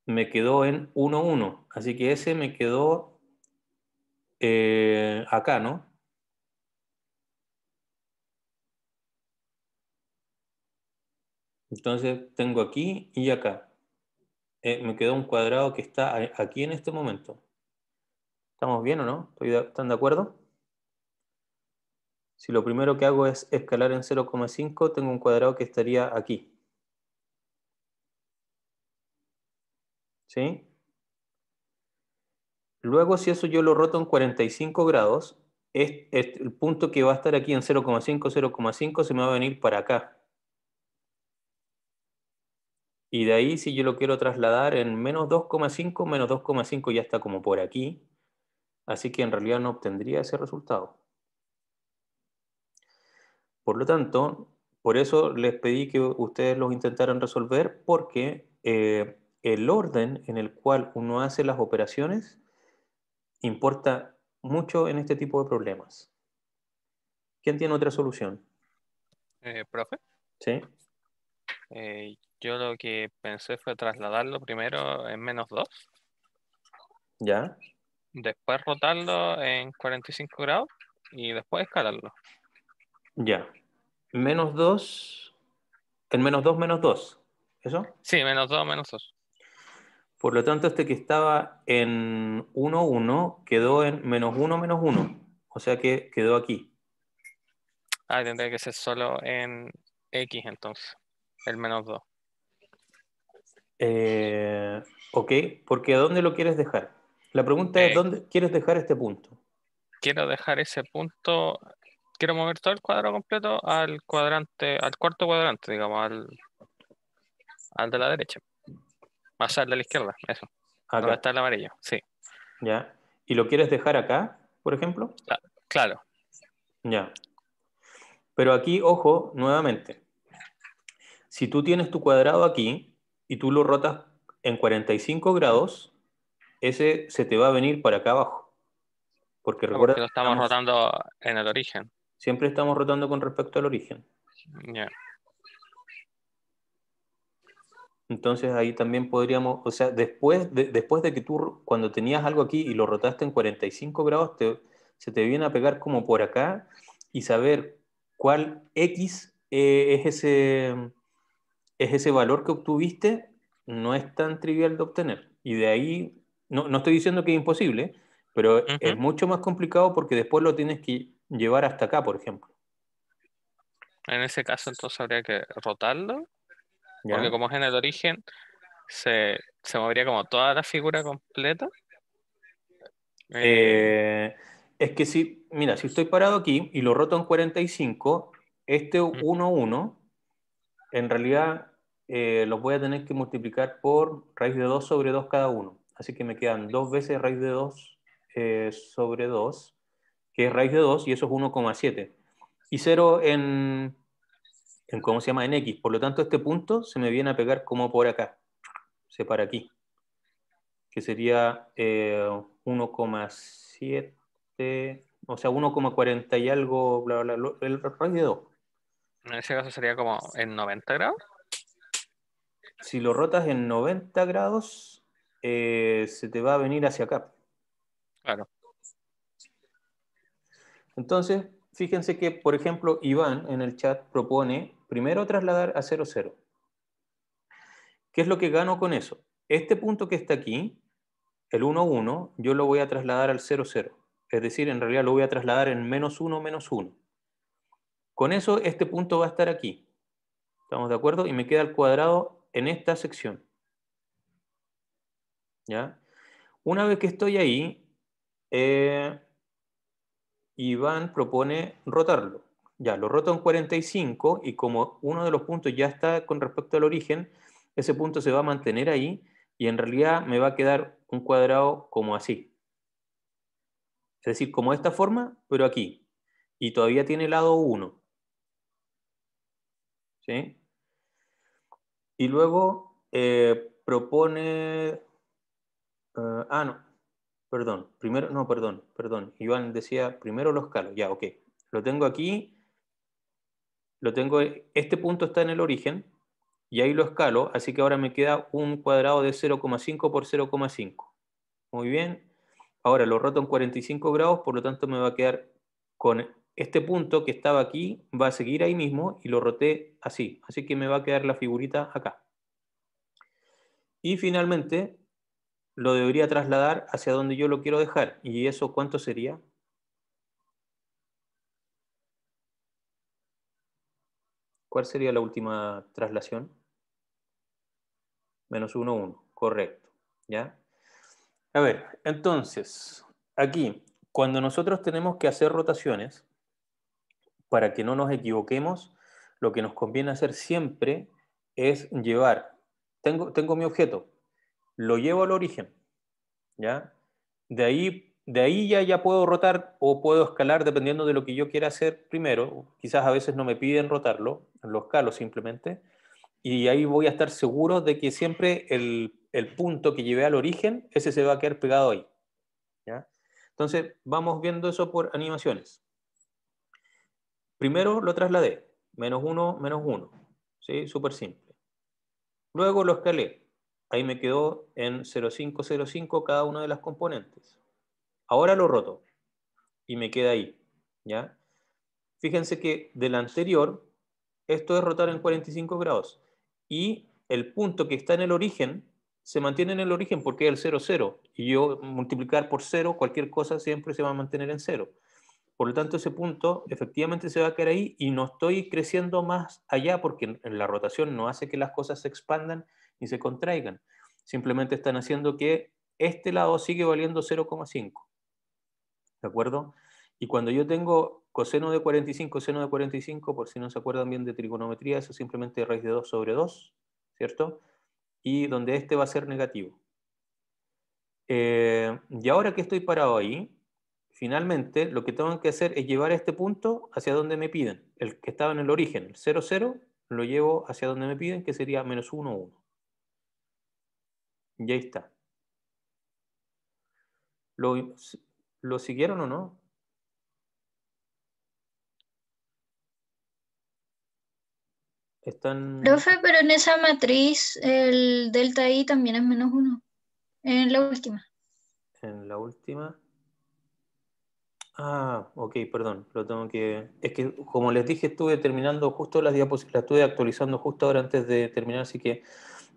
me quedó en 1, 1. Así que ese me quedó acá, ¿no? Entonces tengo aquí y acá. Me quedó un cuadrado que está aquí en este momento. ¿Estamos bien o no? ¿Están de acuerdo? Si lo primero que hago es escalar en 0,5, tengo un cuadrado que estaría aquí. ¿Sí? Luego, si eso yo lo roto en 45 grados, el punto que va a estar aquí en 0,5, 0,5 se me va a venir para acá. Y de ahí, si yo lo quiero trasladar en menos 2,5 ya está como por aquí. Así que en realidad no obtendría ese resultado. Por lo tanto, por eso les pedí que ustedes los intentaran resolver, porque el orden en el cual uno hace las operaciones importa mucho en este tipo de problemas. ¿Quién tiene otra solución? Profe, ¿Sí? yo lo que pensé fue trasladarlo primero en -2, ¿Ya? después rotarlo en 45 grados y después escalarlo. Ya. Menos 2, en -2. ¿Eso? Sí, -2, -2. Por lo tanto, este que estaba en 1,1 quedó en -1. O sea que quedó aquí. Ah, tendría que ser solo en X entonces, el -2. Ok, porque ¿dónde lo quieres dejar? La pregunta es, ¿dónde quieres dejar este punto? Quiero dejar ese punto, quiero mover todo el cuadrado completo al cuadrante, al cuarto cuadrante, digamos, al de la derecha. Más al de la izquierda, eso. Donde Acá, está el amarillo, sí. ¿ya? ¿Y lo quieres dejar acá, por ejemplo? Claro. Ya. Pero aquí, ojo, nuevamente. Si tú tienes tu cuadrado aquí y tú lo rotas en 45 grados, ese se te va a venir para acá abajo. Porque recuerda Porque lo que estamos rotando en el origen. siempre estamos rotando con respecto al origen. Ya. Entonces ahí también podríamos, o sea, después de que tú, cuando tenías algo aquí y lo rotaste en 45 grados, se te viene a pegar como por acá y saber cuál X es ese valor que obtuviste, no es tan trivial de obtener. Y de ahí, no estoy diciendo que es imposible, pero es Ujú. mucho más complicado porque después lo tienes que llevar hasta acá, por ejemplo. En ese caso entonces habría que rotarlo, porque ¿Ya? como es en el origen, se movería como toda la figura completa. Es que si, mira, si estoy parado aquí y lo roto en 45, este Ujú. 1,1, en realidad los voy a tener que multiplicar por raíz de 2 sobre 2 cada uno. Así que me quedan 2 veces raíz de 2 sobre 2, que es raíz de 2, y eso es 1,7. Y 0 ¿cómo se llama? En X. Por lo tanto, este punto se me viene a pegar como por acá. Se para aquí. Que sería 1,7, o sea, 1,40 y algo, bla, bla, bla, el raíz de 2. En ese caso sería como en 90 grados. Si lo rotas en 90 grados, se te va a venir hacia acá. Claro. Entonces, fíjense que, por ejemplo, Iván en el chat propone primero trasladar a 0,0. ¿Qué es lo que gano con eso? Este punto que está aquí, el 1,1, yo lo voy a trasladar al 0,0. Es decir, en realidad lo voy a trasladar en -1. Con eso, este punto va a estar aquí. ¿Estamos de acuerdo? Y me queda el cuadrado en esta sección. ¿Ya? Una vez que estoy ahí, Iván propone rotarlo. Ya, lo roto en 45 y como uno de los puntos ya está con respecto al origen, ese punto se va a mantener ahí y en realidad me va a quedar un cuadrado como así. Es decir, como de esta forma, pero aquí. Y todavía tiene lado 1. ¿Sí? Y luego propone... no, perdón. Primero, no, perdón. Iván decía, primero lo escalo. Ya, ok. Lo tengo aquí, este punto está en el origen, y ahí lo escalo, así que ahora me queda un cuadrado de 0,5 por 0,5. Muy bien. Ahora lo roto en 45 grados, por lo tanto me va a quedar con este punto que estaba aquí, va a seguir ahí mismo, y lo roté así. Así que me va a quedar la figurita acá. Y finalmente lo debería trasladar hacia donde yo lo quiero dejar. ¿Y eso cuánto sería? ¿Cuál sería la última traslación? -1,1. Correcto. ¿Ya? A ver, entonces, aquí, cuando nosotros tenemos que hacer rotaciones, para que no nos equivoquemos, lo que nos conviene hacer siempre es llevar tengo mi objeto, lo llevo al origen, ¿ya? De ahí ya puedo rotar o puedo escalar dependiendo de lo que yo quiera hacer primero. Quizás a veces no me piden rotarlo, lo escalo simplemente. Y ahí voy a estar seguro de que siempre el punto que llevé al origen, ese se va a quedar pegado ahí, ¿ya? Entonces, vamos viendo eso por animaciones. Primero lo trasladé, -1, ¿sí? Súper simple. Luego lo escalé. Ahí me quedó en 0,5, cada una de las componentes. Ahora lo roto y me queda ahí, ¿ya? Fíjense que del anterior, esto es rotar en 45 grados. Y el punto que está en el origen se mantiene en el origen porque es el 0, 0. Y yo multiplicar por 0, cualquier cosa siempre se va a mantener en 0. Por lo tanto, ese punto efectivamente se va a quedar ahí y no estoy creciendo más allá porque en la rotación no hace que las cosas se expandan ni se contraigan. Simplemente están haciendo que este lado sigue valiendo 0,5. ¿De acuerdo? Y cuando yo tengo coseno de 45, seno de 45, por si no se acuerdan bien de trigonometría, eso es simplemente raíz de 2 sobre 2, ¿cierto? Y donde este va a ser negativo. Y ahora que estoy parado ahí, finalmente lo que tengo que hacer es llevar este punto hacia donde me piden. El que estaba en el origen, el 0, 0, lo llevo hacia donde me piden, que sería -1, 1. Y ahí está. ¿Lo siguieron o no? Están... Profe, pero en esa matriz el delta I también es -1, en la última. En la última... Ah, ok, perdón, lo tengo que... Es que, como les dije, estuve terminando justo las diapositivas, las estuve actualizando justo ahora antes de terminar, así que,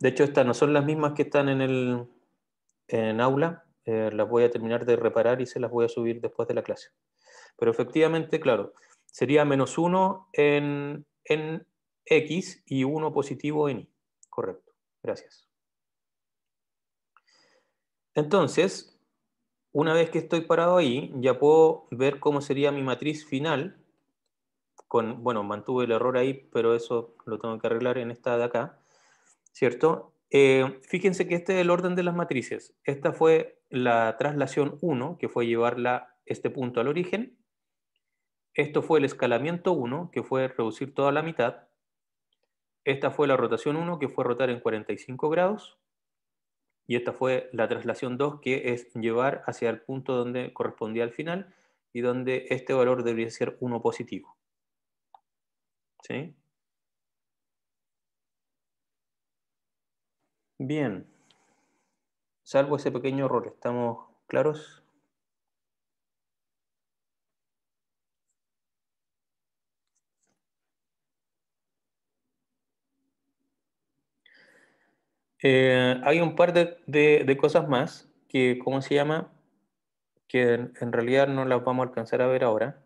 de hecho, estas no son las mismas que están en aula, las voy a terminar de reparar y se las voy a subir después de la clase. Pero efectivamente, claro, sería -1 en X y 1 positivo en Y. Correcto, gracias. Entonces, una vez que estoy parado ahí, ya puedo ver cómo sería mi matriz final. Bueno, mantuve el error ahí, pero eso lo tengo que arreglar en esta de acá, ¿cierto? Fíjense que este es el orden de las matrices. Esta fue la traslación 1, que fue llevarla este punto al origen. Esto fue el escalamiento 1, que fue reducir toda la mitad. Esta fue la rotación 1, que fue rotar en 45 grados. Y esta fue la traslación 2, que es llevar hacia el punto donde correspondía al final y donde este valor debería ser 1 positivo. ¿Sí? Bien. Salvo ese pequeño error, ¿estamos claros? Hay un par de cosas más que, ¿cómo se llama? Que en realidad no las vamos a alcanzar a ver ahora,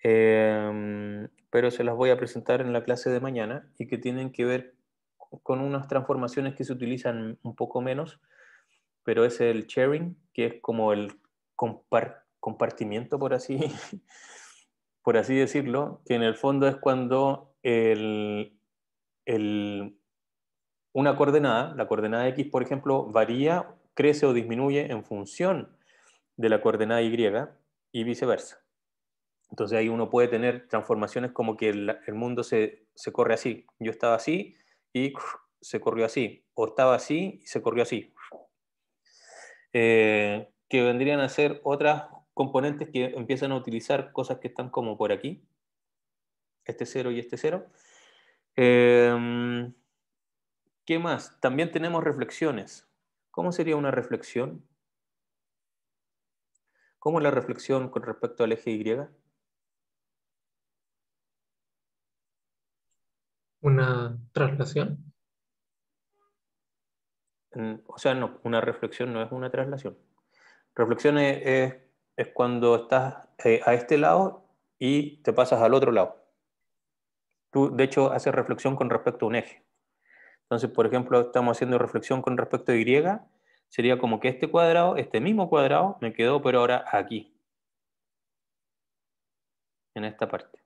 pero se las voy a presentar en la clase de mañana y que tienen que ver con unas transformaciones que se utilizan un poco menos, pero es el sharing, que es como el compartimiento, por así, por así decirlo, que en el fondo es cuando una coordenada, la coordenada X, por ejemplo, varía, crece o disminuye en función de la coordenada Y y viceversa. Entonces ahí uno puede tener transformaciones como que el mundo se corre así. Yo estaba así y se corrió así. O estaba así y se corrió así. Que vendrían a ser otras componentes que empiezan a utilizar cosas que están como por aquí. Este 0 y este 0. ¿Qué más? También tenemos reflexiones. ¿Cómo sería una reflexión? ¿Cómo es la reflexión con respecto al eje Y? Una traslación. O sea, no, una reflexión no es una traslación. Reflexión es cuando estás a este lado y te pasas al otro lado. Tú, de hecho, haces reflexión con respecto a un eje. Entonces, por ejemplo, estamos haciendo reflexión con respecto a Y, sería como que este cuadrado, este mismo cuadrado, me quedó, pero ahora aquí, en esta parte.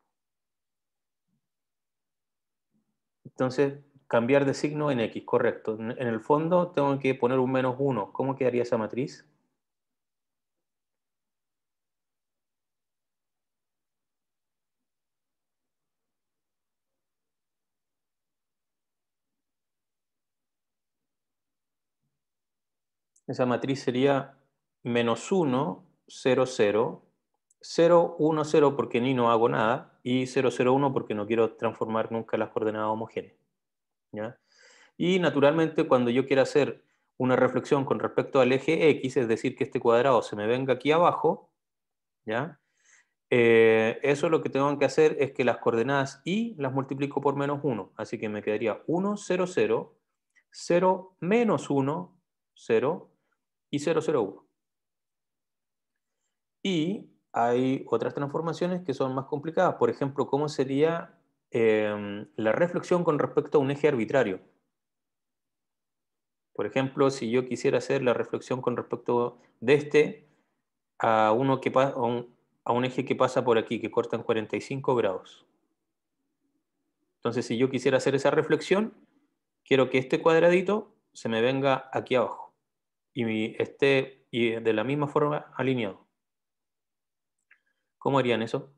Entonces, Cambiar de signo en X, correcto. En el fondo tengo que poner un -1. ¿Cómo quedaría esa matriz? Esa matriz sería -1, 0, 0, 0, 1, 0 porque ni no hago nada, y 0, 0, 1 porque no quiero transformar nunca las coordenadas homogéneas. ¿Ya? Y naturalmente cuando yo quiera hacer una reflexión con respecto al eje X, es decir, que este cuadrado se me venga aquí abajo, ¿ya? Eso lo que tengo que hacer es que las coordenadas Y las multiplico por -1, así que me quedaría 1, 0, 0, 0, -1, 0 y 0, 0, 1. Y hay otras transformaciones que son más complicadas. Por ejemplo, ¿cómo sería la reflexión con respecto a un eje arbitrario? Por ejemplo, si yo quisiera hacer la reflexión con respecto de este a, a un eje que pasa por aquí, que corta en 45 grados. Entonces, si yo quisiera hacer esa reflexión, quiero que este cuadradito se me venga aquí abajo y esté de la misma forma alineado. ¿Cómo harían eso?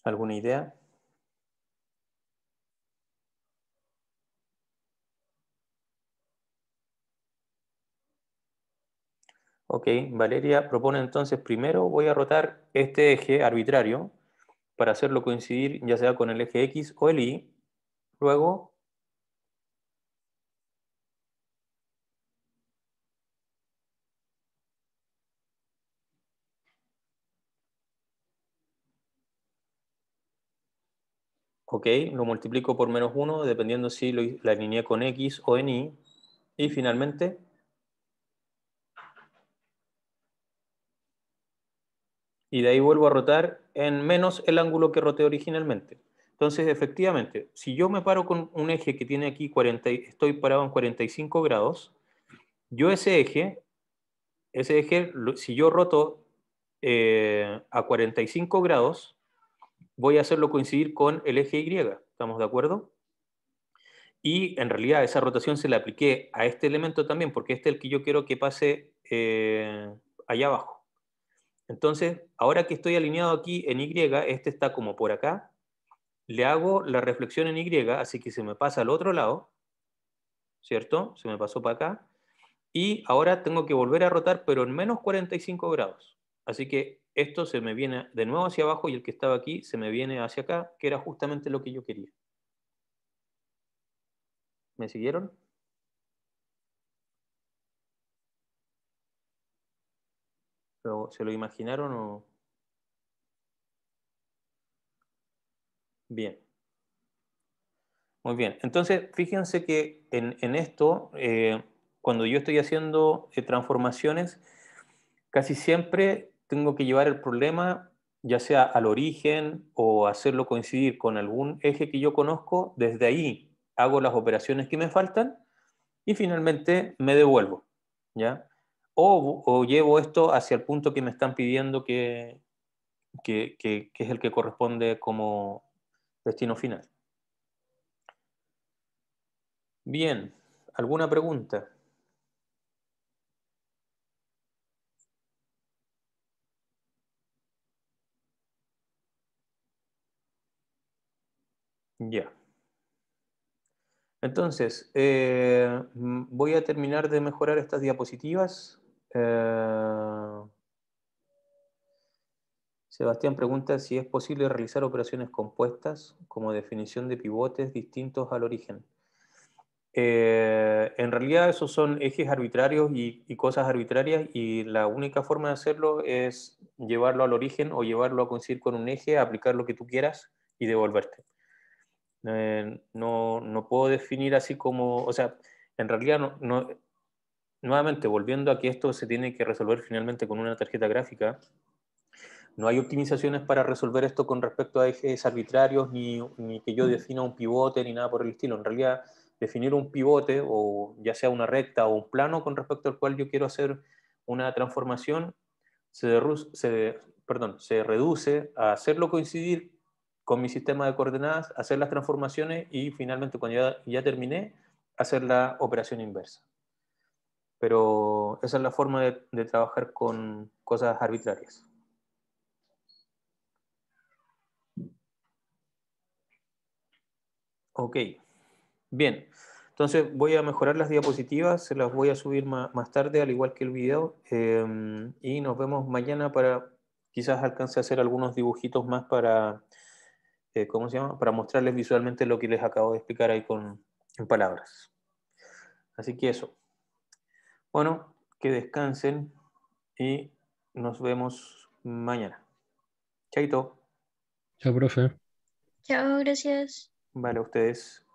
¿Alguna idea? Ok, Valeria propone entonces, primero voy a rotar este eje arbitrario para hacerlo coincidir ya sea con el eje X o el Y. Luego, ok, lo multiplico por -1 dependiendo si la alineé con X o en Y. Y finalmente, y de ahí vuelvo a rotar en menos el ángulo que roté originalmente. Entonces, efectivamente, si yo me paro con un eje que tiene aquí 40, estoy parado en 45 grados, yo ese eje, si yo roto a 45 grados, voy a hacerlo coincidir con el eje Y. ¿Estamos de acuerdo? Y en realidad esa rotación se la apliqué a este elemento también, porque este es el que yo quiero que pase allá abajo. Entonces, ahora que estoy alineado aquí en Y, este está como por acá, le hago la reflexión en Y, así que se me pasa al otro lado, ¿cierto? Se me pasó para acá. Y ahora tengo que volver a rotar, pero en menos 45 grados. Así que esto se me viene de nuevo hacia abajo y el que estaba aquí se me viene hacia acá, que era justamente lo que yo quería. ¿Me siguieron? ¿Se lo imaginaron o...? Bien. Muy bien. Entonces, fíjense que en esto, cuando yo estoy haciendo transformaciones, casi siempre tengo que llevar el problema ya sea al origen o hacerlo coincidir con algún eje que yo conozco. Desde ahí hago las operaciones que me faltan y finalmente me devuelvo, ¿ya? O llevo esto hacia el punto que me están pidiendo que es el que corresponde como destino final. Bien, ¿alguna pregunta? Ya. Entonces, voy a terminar de mejorar estas diapositivas. Sebastián pregunta si es posible realizar operaciones compuestas como definición de pivotes distintos al origen. En realidad esos son ejes arbitrarios y cosas arbitrarias y la única forma de hacerlo es llevarlo al origen o llevarlo a coincidir con un eje, aplicar lo que tú quieras y devolverte. No puedo definir así como, o sea, en realidad nuevamente volviendo a que esto se tiene que resolver finalmente con una tarjeta gráfica, No hay optimizaciones para resolver esto con respecto a ejes arbitrarios, ni que yo defina un pivote, ni nada por el estilo. En realidad, definir un pivote, o ya sea una recta o un plano con respecto al cual yo quiero hacer una transformación, se reduce a hacerlo coincidir con mi sistema de coordenadas, hacer las transformaciones y finalmente, cuando ya terminé, hacer la operación inversa. Pero esa es la forma de trabajar con cosas arbitrarias. Ok, bien. Entonces voy a mejorar las diapositivas, se las voy a subir más tarde, al igual que el video, y nos vemos mañana para quizás alcance a hacer algunos dibujitos más para, ¿cómo se llama? Para mostrarles visualmente lo que les acabo de explicar ahí en palabras. Así que eso. Bueno, que descansen y nos vemos mañana. Chaito. Chao, profe. Chao, gracias. Vale, a ustedes.